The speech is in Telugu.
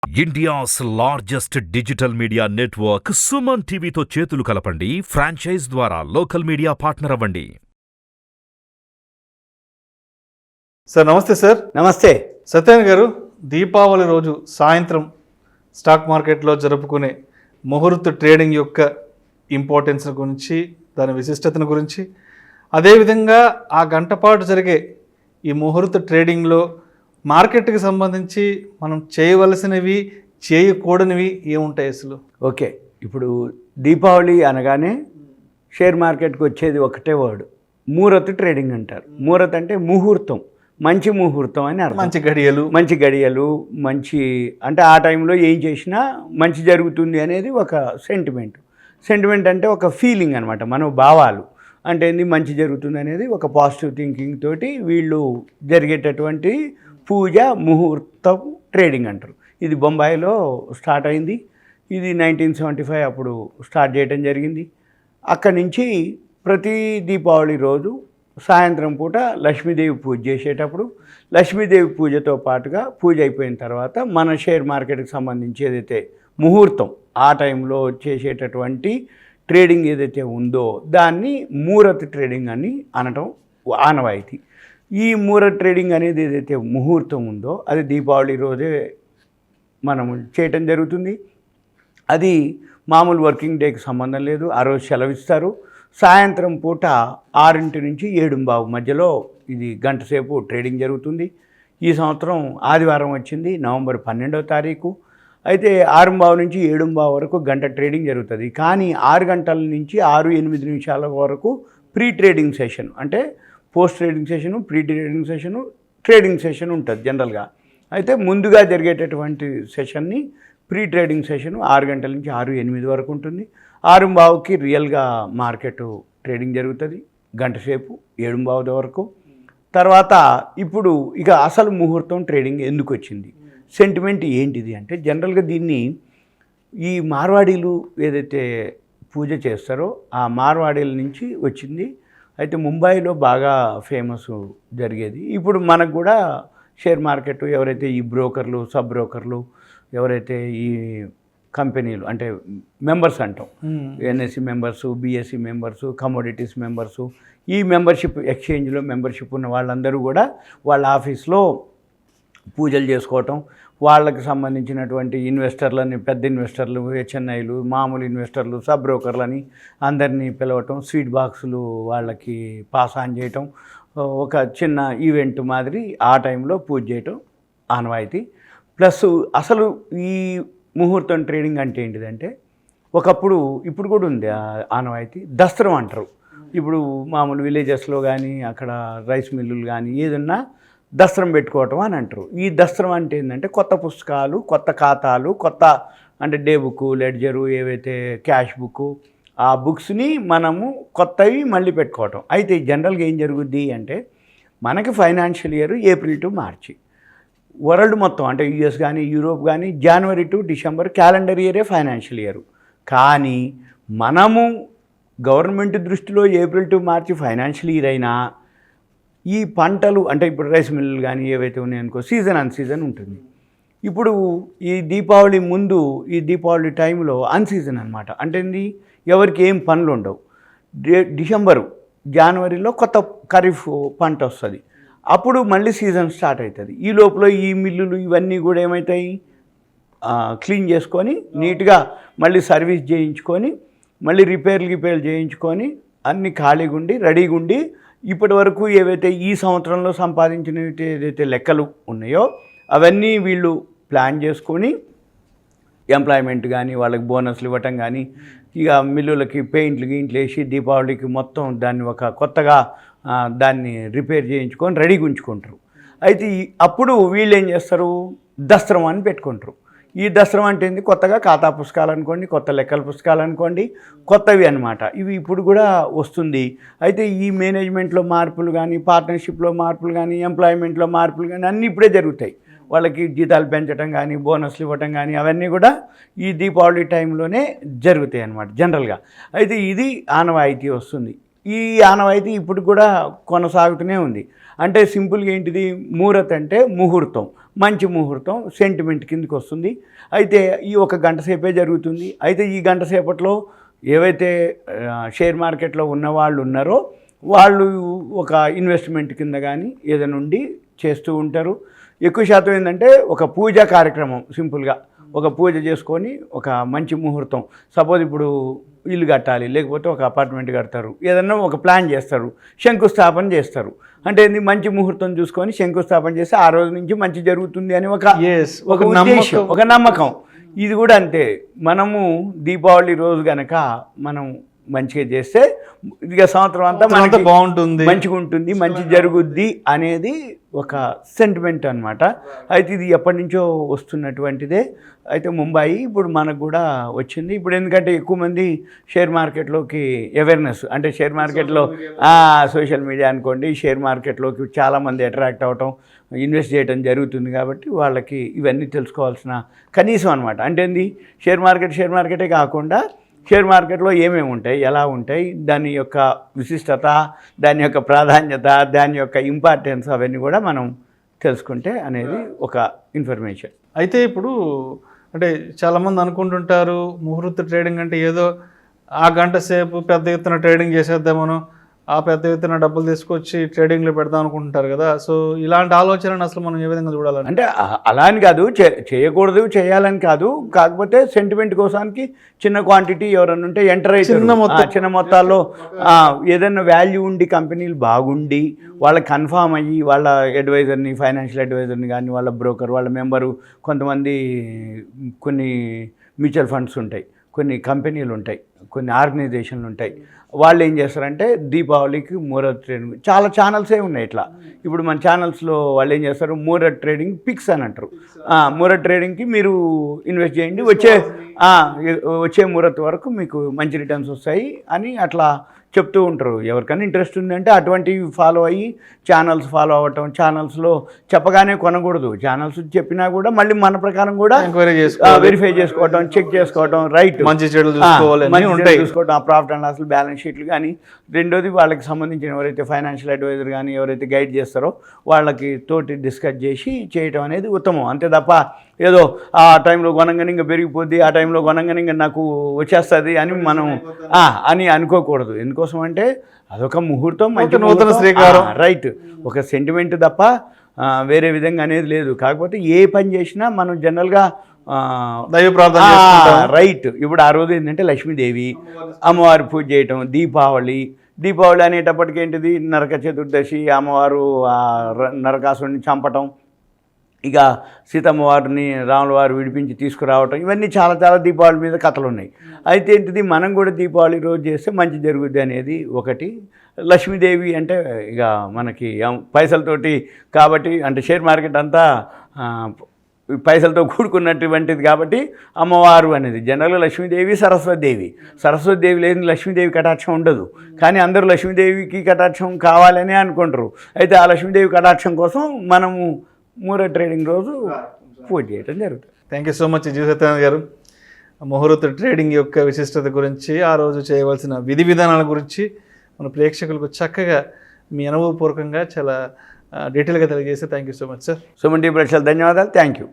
India's largest digital media network Suman టీవీతో చేతులు కలపండి. ఫ్రాంచైజ్ ద్వారా లోకల్ మీడియా పార్ట్నర్ అవ్వండి. సార్ నమస్తే. సార్ నమస్తే సత్యనారాయణ గారు, దీపావళి రోజు సాయంత్రం స్టాక్ మార్కెట్లో జరుపుకునే ముహూర్త ట్రేడింగ్ యొక్క ఇంపార్టెన్స్ గురించి, దాని విశిష్టతను గురించి, అదేవిధంగా ఆ గంట పాటు జరిగే ఈ ముహూర్త ట్రేడింగ్లో మార్కెట్కి సంబంధించి మనం చేయవలసినవి, చేయకూడనివి ఏముంటాయి అసలు? ఓకే, ఇప్పుడు దీపావళి అనగానే షేర్ మార్కెట్కి వచ్చేది ఒకటే వర్డ్, ముహూర్త ట్రేడింగ్ అంటారు. ముహూర్త అంటే ముహూర్తం, మంచి ముహూర్తం అని అర్థం. మంచి గడియలు, మంచి అంటే ఆ టైంలో ఏం చేసినా మంచి జరుగుతుంది అనేది ఒక సెంటిమెంట్ అంటే ఒక ఫీలింగ్ అనమాట, మన భావాలు. అంటే మంచి జరుగుతుంది అనేది ఒక పాజిటివ్ థింకింగ్ తోటి వీళ్ళు జరిగేటటువంటి పూజ ముహూర్తం ట్రేడింగ్ అంటారు. ఇది బొంబాయిలో స్టార్ట్ అయింది. ఇది 1975 అప్పుడు స్టార్ట్ చేయడం జరిగింది. అక్కడి నుంచి ప్రతి దీపావళి రోజు సాయంత్రం పూట లక్ష్మీదేవి పూజ చేసేటప్పుడు, లక్ష్మీదేవి పూజతో పాటుగా పూజ అయిపోయిన తర్వాత మన షేర్ మార్కెట్కి సంబంధించి ఏదైతే ముహూర్తం ఆ టైంలో చేసేటటువంటి ట్రేడింగ్ ఏదైతే ఉందో దాన్ని ముహూర్త ట్రేడింగ్ అని అనటం ఆనవాయితీ. ఈ ముహూర్త ట్రేడింగ్ అనేది ఏదైతే ముహూర్తం ఉందో అది దీపావళి రోజే మనం చేయటం జరుగుతుంది. అది మామూలు వర్కింగ్ డేకి సంబంధం లేదు, ఆ రోజు సెలవిస్తారు. సాయంత్రం పూట 6 నుంచి 7:15 మధ్యలో ఇది గంట సేపు ట్రేడింగ్ జరుగుతుంది. ఈ సంవత్సరం ఆదివారం వచ్చింది, నవంబర్ 12వ తారీఖు. అయితే 6:15 నుంచి 7:15 వరకు గంట ట్రేడింగ్ జరుగుతుంది. కానీ 6 గంటల నుంచి 6-8 నిమిషాల వరకు ప్రీ ట్రేడింగ్ సెషన్, అంటే post trading session, pre trading session, trading session ఉంటుంది జనరల్గా. అయితే ముందుగా జరిగేటటువంటి సెషన్ని ప్రీ ట్రేడింగ్ సెషను 6 గంటల నుంచి 6-8 వరకు ఉంటుంది. 6:15కి రియల్గా మార్కెట్ ట్రేడింగ్ జరుగుతుంది, గంట సేపు 7:15 వరకు. తర్వాత ఇప్పుడు ఇక అసలు ముహూర్తం ట్రేడింగ్ ఎందుకు వచ్చింది, సెంటిమెంట్ ఏంటిది అంటే, జనరల్గా దీన్ని ఈ మార్వాడీలు ఏదైతే పూజ చేస్తారో ఆ మార్వాడీల నుంచి వచ్చింది. అయితే ముంబైలో బాగా ఫేమస్ జరిగేది. ఇప్పుడు మనకు కూడా షేర్ మార్కెట్ ఎవరైతే ఈ బ్రోకర్లు, సబ్ బ్రోకర్లు, ఎవరైతే ఈ కంపెనీలు అంటే మెంబర్స్ అంటాం, NSE members, BSE members, commodities members, ఈ మెంబర్షిప్ ఎక్స్చేంజ్లో మెంబర్షిప్ ఉన్న వాళ్ళందరూ కూడా వాళ్ళ ఆఫీస్లో పూజలు చేసుకోవటం, వాళ్ళకి సంబంధించినటువంటి ఇన్వెస్టర్లని, పెద్ద ఇన్వెస్టర్లు, హెచ్ఎన్ఐలు, మామూలు ఇన్వెస్టర్లు, సబ్ బ్రోకర్లని అందరినీ పిలవటం, స్వీట్ బాక్సులు వాళ్ళకి పాస్ ఆన్ చేయటం, ఒక చిన్న ఈవెంట్ మాదిరి ఆ టైంలో పూజ చేయటం ఆనవాయితీ. ప్లస్ అసలు ఈ ముహూర్తం ట్రేడింగ్ అంటే ఏంటిదంటే, ఒకప్పుడు, ఇప్పుడు కూడా ఉంది ఆనవాయితీ, దస్త్రం అంటారు. ఇప్పుడు మామూలు విలేజెస్లో కానీ అక్కడ రైస్ మిల్లులు కానీ ఏదన్నా దస్త్రం పెట్టుకోవటం అని అంటారు. ఈ దస్త్రం అంటే ఏంటంటే కొత్త పుస్తకాలు, కొత్త ఖాతాలు, కొత్త అంటే డే బుక్, లెడ్జరు, ఏవైతే క్యాష్ బుక్, ఆ బుక్స్ని మనము కొత్తవి మళ్ళీ పెట్టుకోవటం. అయితే జనరల్గా ఏం జరుగుద్ది అంటే, మనకి financial year April to March, world మొత్తం అంటే యుఎస్ కానీ యూరోప్ కానీ జనవరి టు డిసెంబర్ క్యాలెండర్ ఇయరే ఫైనాన్షియల్ ఇయర్. కానీ మనము గవర్నమెంట్ దృష్టిలో April to March financial year అయినా ఈ పంటలు అంటే ఇప్పుడు రైస్ మిల్లులు కానీ ఏవైతే ఉన్నాయనుకో, సీజన్ అన్ సీజన్ ఉంటుంది. ఇప్పుడు ఈ దీపావళి ముందు, ఈ దీపావళి టైంలో అన్సీజన్ అనమాట. అంటే ఎవరికి ఏం పనులు ఉండవు. డిసెంబరు, జనవరిలో కొత్త ఖరీఫ్ పంట వస్తుంది, అప్పుడు మళ్ళీ సీజన్ స్టార్ట్ అవుతుంది. ఈ లోపల ఈ మిల్లులు ఇవన్నీ కూడా ఏమవుతాయి, క్లీన్ చేసుకొని నీట్గా మళ్ళీ సర్వీస్ చేయించుకొని, మళ్ళీ రిపేర్లు చేయించుకొని అన్నీ ఖాళీగా ఉండి రెడీగా ఉండి, ఇప్పటి వరకు ఏవైతే ఈ సంవత్సరంలో సంపాదించిన ఏదైతే లెక్కలు ఉన్నాయో అవన్నీ వీళ్ళు ప్లాన్ చేసుకొని ఎంప్లాయ్మెంట్ కానీ వాళ్ళకి బోనస్లు ఇవ్వటం కానీ, ఇక మిల్లులకి పెయింట్లు వేసి దీపావళికి మొత్తం దాన్ని ఒక కొత్తగా దాన్ని రిపేర్ చేయించుకొని రెడీగా ఉంచుకుంటారు. అయితే అప్పుడు వీళ్ళు ఏం చేస్తారు, దస్త్రం అని పెట్టుకుంటారు. ఈ దసరా అంటే ఏంది, కొత్తగా ఖాతా పుస్తకాలు అనుకోండి, కొత్త లెక్కల పుస్తకాలు అనుకోండి, కొత్తవి అనమాట. ఇవి ఇప్పుడు కూడా వస్తుంది. అయితే ఈ మేనేజ్మెంట్లో మార్పులు కానీ, పార్ట్నర్షిప్లో మార్పులు కానీ, ఎంప్లాయ్మెంట్లో మార్పులు కానీ అన్నీ ఇప్పుడే జరుగుతాయి. వాళ్ళకి జీతాలు పెంచడం కానీ, బోనస్లు ఇవ్వటం కానీ అవన్నీ కూడా ఈ దీపావళి టైంలోనే జరుగుతాయి అన్నమాట జనరల్గా. అయితే ఇది ఆనవాయితీ వస్తుంది. ఈ ఆనవాయితీ ఇప్పుడు కూడా కొనసాగుతూనే ఉంది. అంటే సింపుల్గా ఏంటిది, ముహూర్తం అంటే ముహూర్తం, మంచి ముహూర్తం సెంటిమెంట్ కిందకి వస్తుంది. అయితే ఈ ఒక గంట సేపే జరుగుతుంది. అయితే ఈ గంట సేపట్లో ఏవైతే షేర్ మార్కెట్లో ఉన్న వాళ్ళు ఉన్నారో వాళ్ళు ఒక ఇన్వెస్ట్మెంట్ కింద కానీ ఏదైనా ఉండి చేస్తూ ఉంటారు. ఎక్కువ శాతం ఏంటంటే ఒక పూజా కార్యక్రమం, సింపుల్గా ఒక పూజ చేసుకొని ఒక మంచి ముహూర్తం, సపోజ్ ఇప్పుడు ఇల్లు కట్టాలి, లేకపోతే ఒక అపార్ట్మెంట్ కడతారు, ఏదన్నా ఒక ప్లాన్ చేస్తారు, శంకుస్థాపన చేస్తారు. అంటే ఏంది, మంచి ముహూర్తం చూసుకొని శంకుస్థాపన చేసి ఆ రోజు నుంచి మంచి జరుగుతుంది అని ఒక ఉద్దేశం, ఒక నమ్మకం. ఇది కూడా అంతే. మనము దీపావళి రోజు కనుక మనం మంచిగా చేస్తే ఇక సంవత్సరం అంతా మనకి బాగుంటుంది, మంచిగా ఉంటుంది, మంచి జరుగుద్ది అనేది ఒక సెంటిమెంట్ అనమాట. అయితే ఇది ఎప్పటి నుంచో వస్తున్నటువంటిదే. అయితే ముంబాయి ఇప్పుడు మనకు కూడా వచ్చింది. ఇప్పుడు ఎందుకంటే ఎక్కువ మంది షేర్ మార్కెట్లోకి అవేర్నెస్, అంటే షేర్ మార్కెట్లో సోషల్ మీడియా అనుకోండి, షేర్ మార్కెట్లోకి చాలామంది అట్రాక్ట్ అవ్వటం, ఇన్వెస్ట్ చేయడం జరుగుతుంది. కాబట్టి వాళ్ళకి ఇవన్నీ తెలుసుకోవాల్సిన కనీసం అనమాట. అంటే ఏంది, షేర్ మార్కెటే కాకుండా షేర్ మార్కెట్లో ఏమేమి ఉంటాయి, ఎలా ఉంటాయి, దాని యొక్క విశిష్టత, దాని యొక్క ప్రాధాన్యత, దాని యొక్క ఇంపార్టెన్స్, అవన్నీ కూడా మనం తెలుసుకుంటే అనేది ఒక ఇన్ఫర్మేషన్. అయితే ఇప్పుడు అంటే చాలామంది అనుకుంటుంటారు ముహూర్త ట్రేడింగ్ అంటే ఏదో ఆ గంట సేపు పెద్ద ఎత్తున ట్రేడింగ్ చేసేద్దామనో, ఆ పెద్ద ఎత్తున డబ్బులు తీసుకొచ్చి ట్రేడింగ్లో పెడదాం అనుకుంటుంటారు కదా. సో ఇలాంటి ఆలోచనను అసలు మనం ఏ విధంగా చూడాలని? అంటే అలా అని కాదు, చేయకూడదు, చేయాలని కాదు. కాకపోతే సెంటిమెంట్ కోసానికి చిన్న క్వాంటిటీ ఎవరన్నా ఉంటే ఎంటర్ అయితే చిన్న మొత్తాల్లో ఏదైనా వాల్యూ ఉండి కంపెనీలు బాగుండి వాళ్ళకి కన్ఫామ్ అయ్యి వాళ్ళ అడ్వైజర్ని, ఫైనాన్షియల్ అడ్వైజర్ని కానీ, వాళ్ళ బ్రోకర్, వాళ్ళ మెంబరు, కొంతమంది కొన్ని మ్యూచువల్ ఫండ్స్ ఉంటాయి, కొన్ని కంపెనీలు ఉంటాయి, కొన్ని ఆర్గనైజేషన్లు ఉంటాయి. వాళ్ళు ఏం చేస్తారంటే దీపావళికి ముహూర్త ట్రేడింగ్, చాలా ఛానల్సే ఉన్నాయి ఇట్లా. ఇప్పుడు మన ఛానల్స్లో వాళ్ళు ఏం చేస్తారు, ముహూర్త ట్రేడింగ్ పిక్స్ అని అంటారు. ముహూర్త ట్రేడింగ్కి మీరు ఇన్వెస్ట్ చేయండి, వచ్చే ముహూర్త వరకు మీకు మంచి రిటర్న్స్ వస్తాయి అని అట్లా చెప్తూ ఉంటారు. ఎవరికైనా ఇంట్రెస్ట్ ఉందంటే అటువంటివి ఫాలో అయ్యి ఛానల్స్ ఫాలో అవ్వటం, ఛానల్స్లో చెప్పగానే కొనకూడదు, ఛానల్స్ చెప్పినా కూడా మళ్ళీ మన ప్రకారం కూడా వెరిఫై చేసుకోవటం, చెక్ చేసుకోవటం, రైట్, మంచి చెడులు చూసుకోవటం, ఆ ప్రాఫిట్ అండ్ లాస్ బ్యాలెన్స్ షీట్లు కానీ. రెండోది వాళ్ళకి సంబంధించిన ఎవరైతే ఫైనాన్షియల్ అడ్వైజర్ కానీ ఎవరైతే గైడ్ చేస్తారో వాళ్ళకి తోటి డిస్కస్ చేసి చేయటం అనేది ఉత్తమం. అంతే తప్ప ఏదో ఆ టైంలో కొనంగానే ఇంకా పెరిగిపోద్ది, ఆ టైంలో కొనంగానే ఇంకా నాకు వచ్చేస్తుంది అని మనం అని అనుకోకూడదు. ఎందుకోసం అంటే అదొక ముహూర్తం, మంచి నూతన శ్రీకారం, రైట్, ఒక సెంటిమెంట్ తప్ప వేరే విధంగా అనేది లేదు. కాకపోతే ఏ పని చేసినా మనం జనరల్గా దైవ ప్రార్థన, రైట్. ఇప్పుడు ఆ రోజు ఏంటంటే లక్ష్మీదేవి అమ్మవారి పూజ చేయటం, దీపావళి అనేటప్పటికి ఏంటిది, నరక చతుర్దశి, అమ్మవారు నరకాసురుడిని చంపటం, ఇక సీతమ్మ వారిని రాముల వారు విడిపించి తీసుకురావటం, ఇవన్నీ చాలా చాలా దీపావళి మీద కథలు ఉన్నాయి. అయితే ఏంటిది, మనం కూడా దీపావళి రోజు చేస్తే మంచి జరుగుద్ది అనేది ఒకటి. లక్ష్మీదేవి అంటే ఇక మనకి పైసలతోటి కాబట్టి, అంటే షేర్ మార్కెట్ అంతా పైసలతో కూడుకున్నటువంటిది కాబట్టి అమ్మవారు అనేది జనరల్గా లక్ష్మీదేవి, సరస్వతిదేవి లేని లక్ష్మీదేవి కటాక్షం ఉండదు. కానీ అందరూ లక్ష్మీదేవికి కటాక్షం కావాలనే అనుకుంటారు. అయితే ఆ లక్ష్మీదేవి కటాక్షం కోసం మనము ముహూర్త ట్రేడింగ్ రోజు పూజ చేయడం జరుగుతుంది. Thank you so much ji Satyanarayana గారు. ముహూర్త ట్రేడింగ్ యొక్క విశిష్టత గురించి, ఆ రోజు చేయవలసిన విధి విధానాల గురించి మన ప్రేక్షకులకు చక్కగా మీ అనుభవపూర్వకంగా చాలా డీటెయిల్గా తెలియజేస్తే thank you so much sir. Suman TV ప్రేక్షకులకు ధన్యవాదాలు. Thank you.